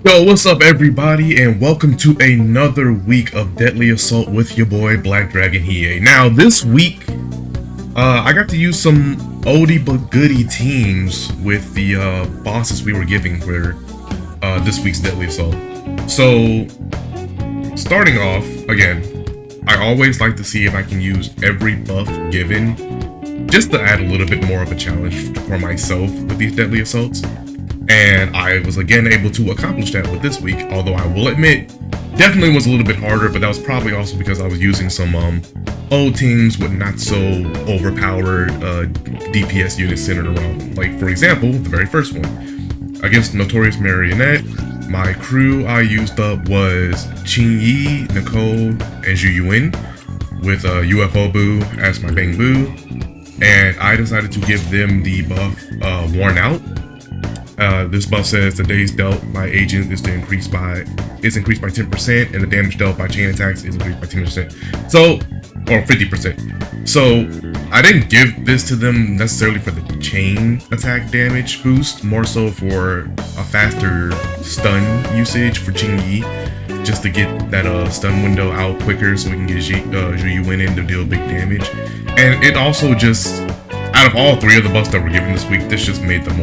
Yo, what's up everybody, and welcome to another week of Deadly Assault with your boy Black Dragon Hiei. Now this week, I got to use some oldie but goodie teams with the bosses we were giving for this week's Deadly Assault. So, starting off, again, I always like to see if I can use every buff given, just to add a little bit more of a challenge for myself with these Deadly Assaults. And I was again able to accomplish that with this week, although I will admit, definitely was a little bit harder, but that was probably also because I was using some old teams with not so overpowered DPS units centered around them. Like, for example, the very first one, against Notorious Marionette, my crew I used up was Qing-Yi, Nicole, and Zhu with UFO Boo as my Bang Boo, and I decided to give them the buff Worn Out. This buff says the days dealt by agent is increased by 10%, and the damage dealt by chain attacks is increased by 10%. So, or 50%. So I didn't give this to them necessarily for the chain attack damage boost, more so for a faster stun usage for Qing-Yi, just to get that stun window out quicker so we can get Zhu in to deal big damage. And it also just, out of all three of the buffs that were given this week, this just made the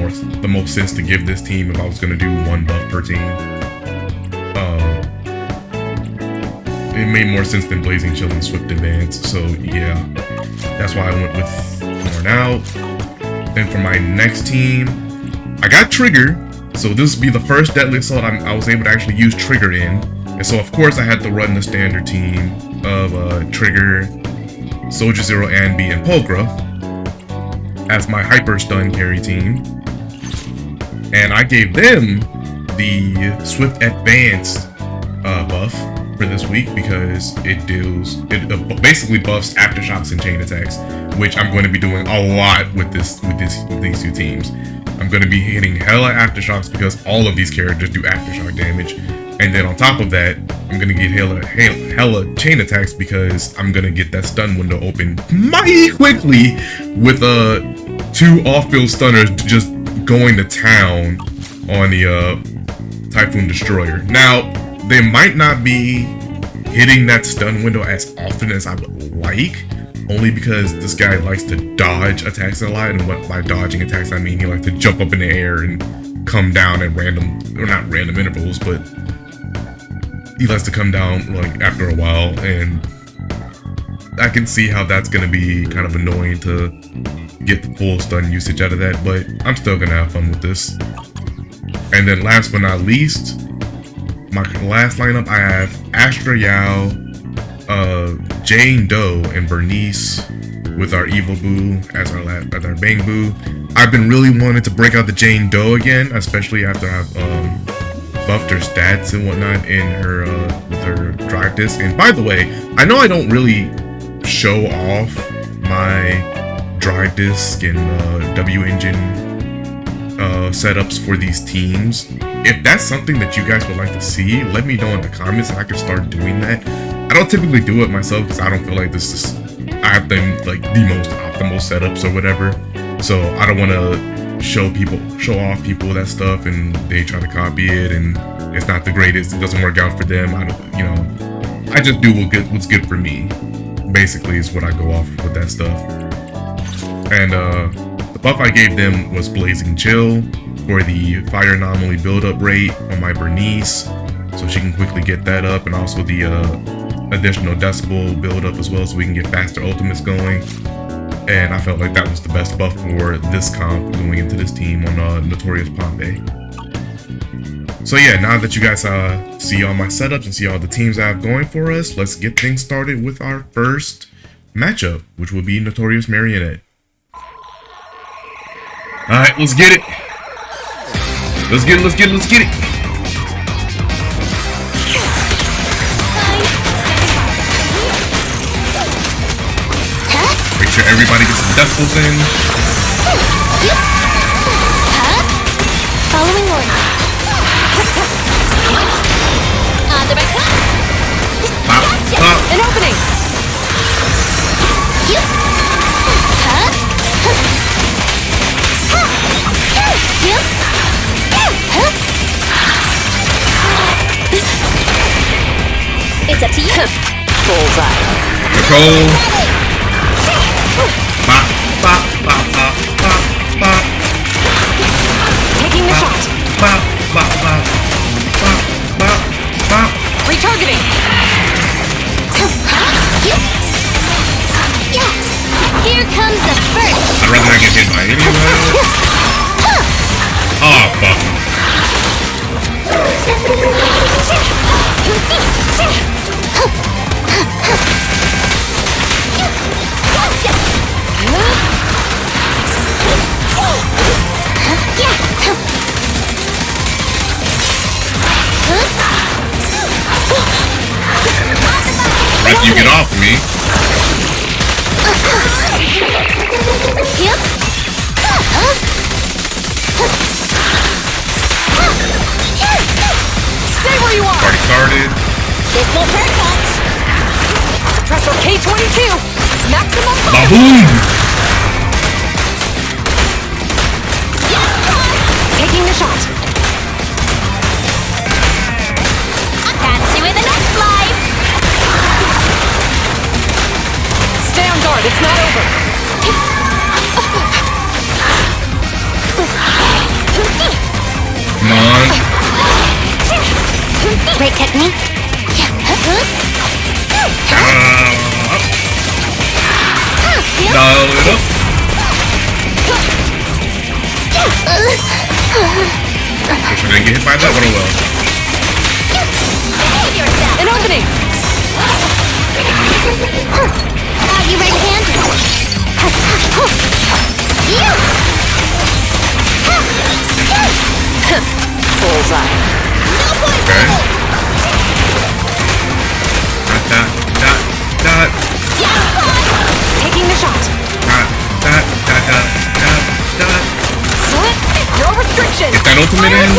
most sense to give this team if I was going to do one buff per team. It made more sense than Blazing Chill and Swift Advance, so yeah, that's why I went with Worn Out. Then for my next team, I got Trigger, so this would be the first Deadly Assault I was able to actually use Trigger in, and so of course I had to run the standard team of Trigger, Soldier Zero, Anby, and Polgra as my hyper stun carry team, and I gave them the Swift Advanced buff for this week because it basically buffs aftershocks and chain attacks, which I'm going to be doing a lot with these two teams. I'm going to be hitting hella aftershocks because all of these characters do aftershock damage, and then on top of that, I'm going to get hella chain attacks because I'm going to get that stun window open mighty quickly with two off-field stunners just going to town on the Typhon Destroyer. Now, they might not be hitting that stun window as often as I would like, only because this guy likes to dodge attacks a lot, and by dodging attacks I mean he likes to jump up in the air and come down at not random intervals, but he likes to come down like after a while, and I can see how that's going to be kind of annoying to get the full stun usage out of that, but I'm still going to have fun with this. And then last but not least, my last lineup, I have Astra Yao, Jane Doe, and Bernice with our Evil Boo as our Bang Boo. I've been really wanting to break out the Jane Doe again, especially after I've buffed her stats and whatnot in her with her drive disc. And by the way, I know I don't really show off my drive disc and W engine setups for these teams. If that's something that you guys would like to see, let me know in the comments and I can start doing that. I don't typically do it myself because I don't feel like I have the most optimal setups or whatever. So I don't want to show off people that stuff and they try to copy it and it's not the greatest. It doesn't work out for them. I just do what's good for me. Basically, is what I go off with that stuff. And the buff I gave them was Blazing Chill for the fire anomaly build-up rate on my Bernice, so she can quickly get that up, and also the additional decibel build-up as well, so we can get faster ultimates going. And I felt like that was the best buff for this comp going into this team on Notorious Pompey. So yeah, now that you guys see all my setups and see all the teams I have going for us, let's get things started with our first matchup, which will be Notorious Marionette. Alright, let's get it. Let's get it. Make sure everybody gets some decibels in. Following order. Pop. An opening. It's up to you. Bullseye. Nicole. Bop, bop, bop, bop, bop, bop. Taking the shot. Bop, bop, bop, bop, bop, bop. Retargeting. Here comes the first. I'd rather not get hit by anyone. Oh, fuck. Rest you get off me. Stay where you are. Party started. This won't hurt much. Suppressor K-22. Maximum fire. Ba-boom! Taking the shot. Catch you in the next life. Stay on guard. It's not over. Come on. Great technique. Dial it up. Wish I didn't get hit by that, but oh well. An opening. Are you ready, hand? Bullseye. Okay. Dot, dot, dot, dot. Taking the shot. Dot, dot, dot, dot, dot, dot. No restriction. Get that ultimate in.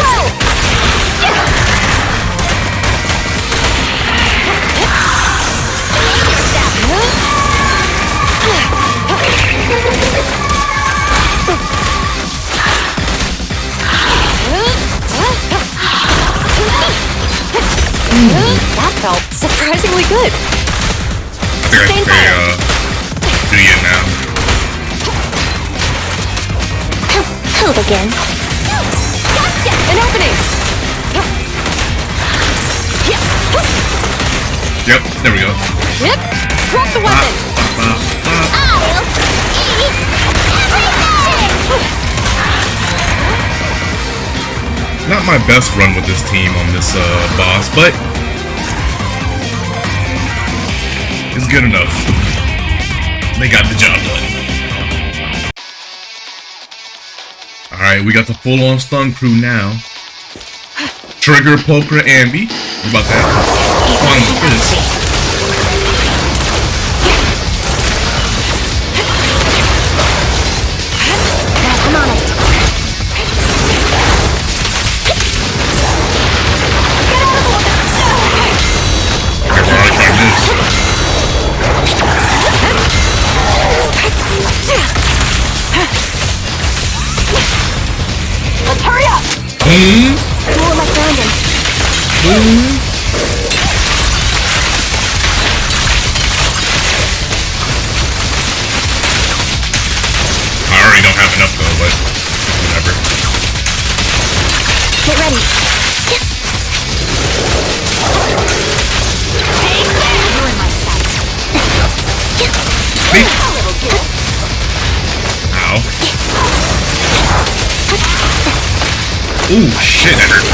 That felt surprisingly good. I think I should say, do you now? Help again. An opening. Yep, there we go. Yep. Drop the weapon. I'll eat everything. Not my best run with this team on this boss, but it's good enough. They got the job done. Alright, we got the full-on stun crew now. Trigger, Poker, Ambi. We're about to have fun with this. I'm on it. I've already tried this. Let's hurry up. Boom. Do it like Brandon. Boom. I already don't have enough though, but whatever. Get ready. Ruin my sight. Beep. A little girl. Ow. Ooh, shit, that hurt.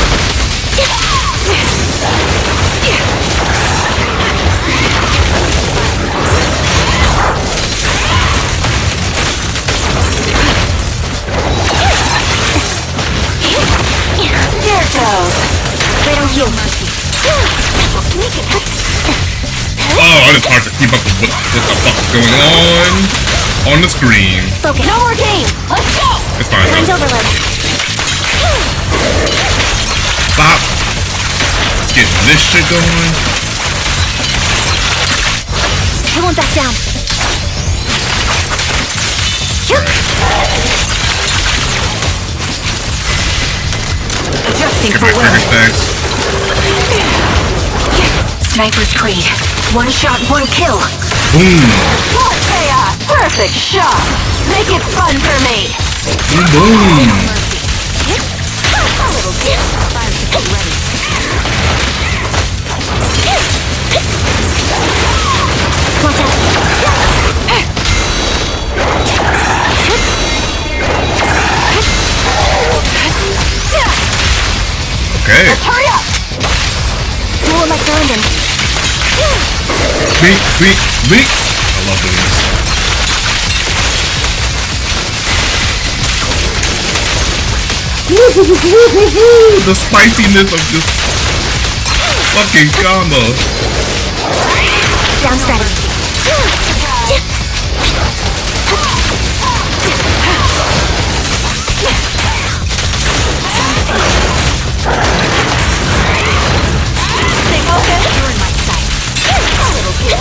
There it goes. Right on cue. Oh, it's hard to keep up with what the fuck is going on the screen. Focus. No more game. Let's go. It's fine Mind though. overload. Stop. Let's get this shit going. I won't back down. Adjusting Get for my trigger weapon. stacks. Sniper's Creed. One shot, one kill. Boom. What chaos! Perfect shot! Make it fun for me! Boom, boom. A little dip. Fire to be ready. Watch out. Okay. Let's hurry up! Duel like London. Beat, beat, beat. I love doing this. The spiciness of this fucking combo. Down strategy. Stay focused. You're in my sight. A little bit.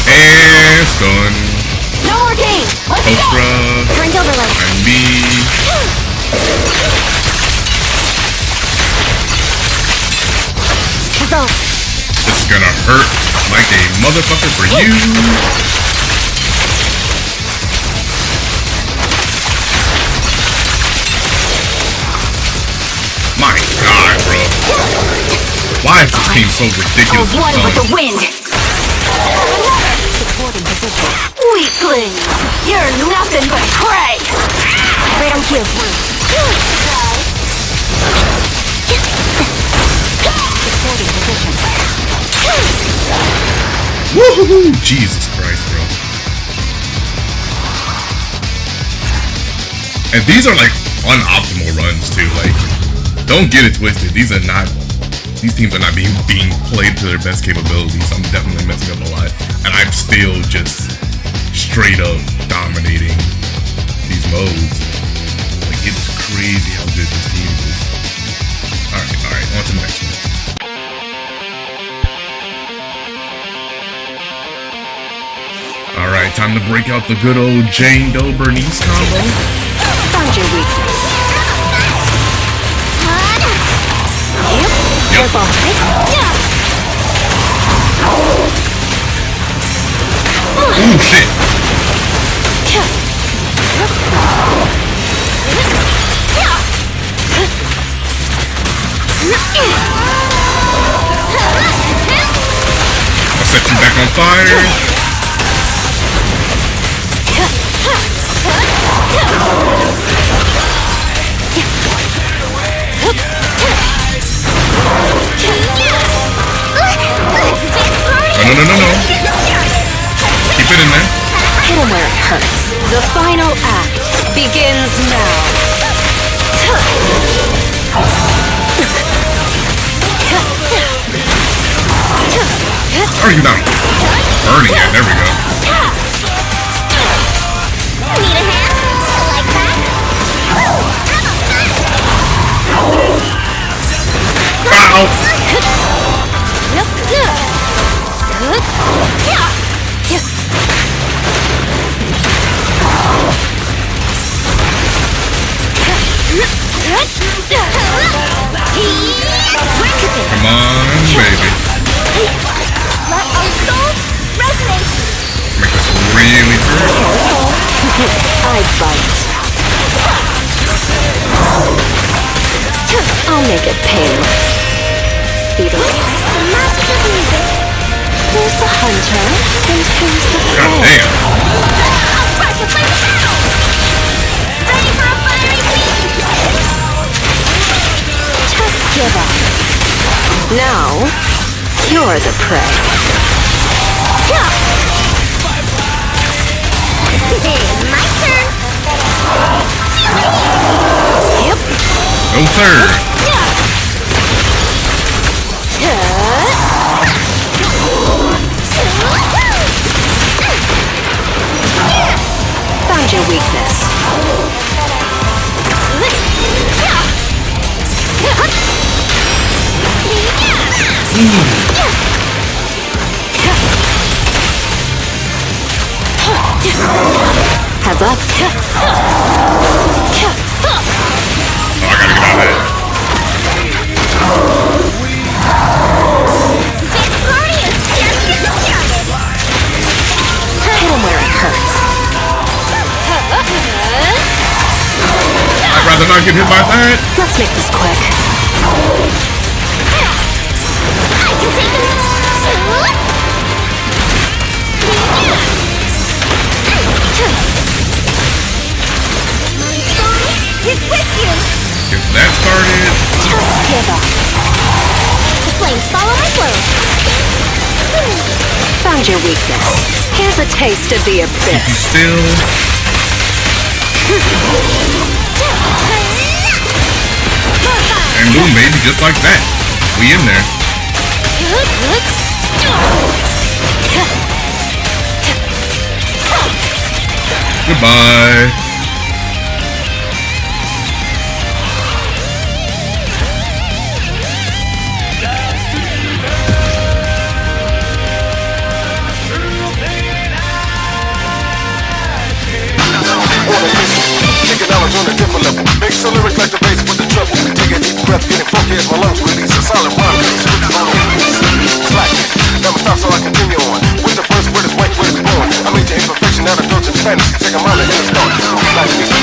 And stun. No more games. Let's go. Okra. Current overload. And B. Result. This is gonna hurt like a motherfucker for you. My God, bro. Why is this team so ridiculous? One with the wind. Supporting position. Weakling. You're nothing but prey. Right on cue. Supporting position. Woohoo! Jesus Christ, bro. And these are like unoptimal runs too. Like, don't get it twisted. These teams are not being played to their best capabilities. I'm definitely messing up a lot, and I'm still just straight up dominating these modes. Like, it's crazy how good this team is. All right, on to the next one. All right, time to break out the good old Jane Doe Bernice combo. Find your weakness. Yep. Careful. Ooh, shit. I'll set you back on fire. No. Keep it in there. Hit him where it hurts. The final act begins Are you not burning it? There we go. Need a hand? Like that? Ow! Come on, baby. Let our souls resonate. Make this really hurt. I bite. I'll make it painless. Either way. The magic of music. Who's the hunter and who's the God prey? damn. Pressure play the battle. Ready for a fiery feast. Just give up. Now, you're the prey. My turn. Yep. No, sir. Found your weakness. Heads up. not get hit by that. Let's make this quick. I can take it. My song is with you. Get that started. Just give up. The flames follow my flow. Found your weakness. Here's a taste of the Keep you abyss. still. And boom, baby, just like that. We in there. Goodbye. Taking knowledge on a different level. Make some lyrics like the bass with the treble. Take a deep breath, getting funky as my lungs release a solid rhyme. Slack. Never stop, so I continue on. With the first word is white, word is born. I made your imperfection out of Dutch and Spanish. Take a minor in the start. Like me.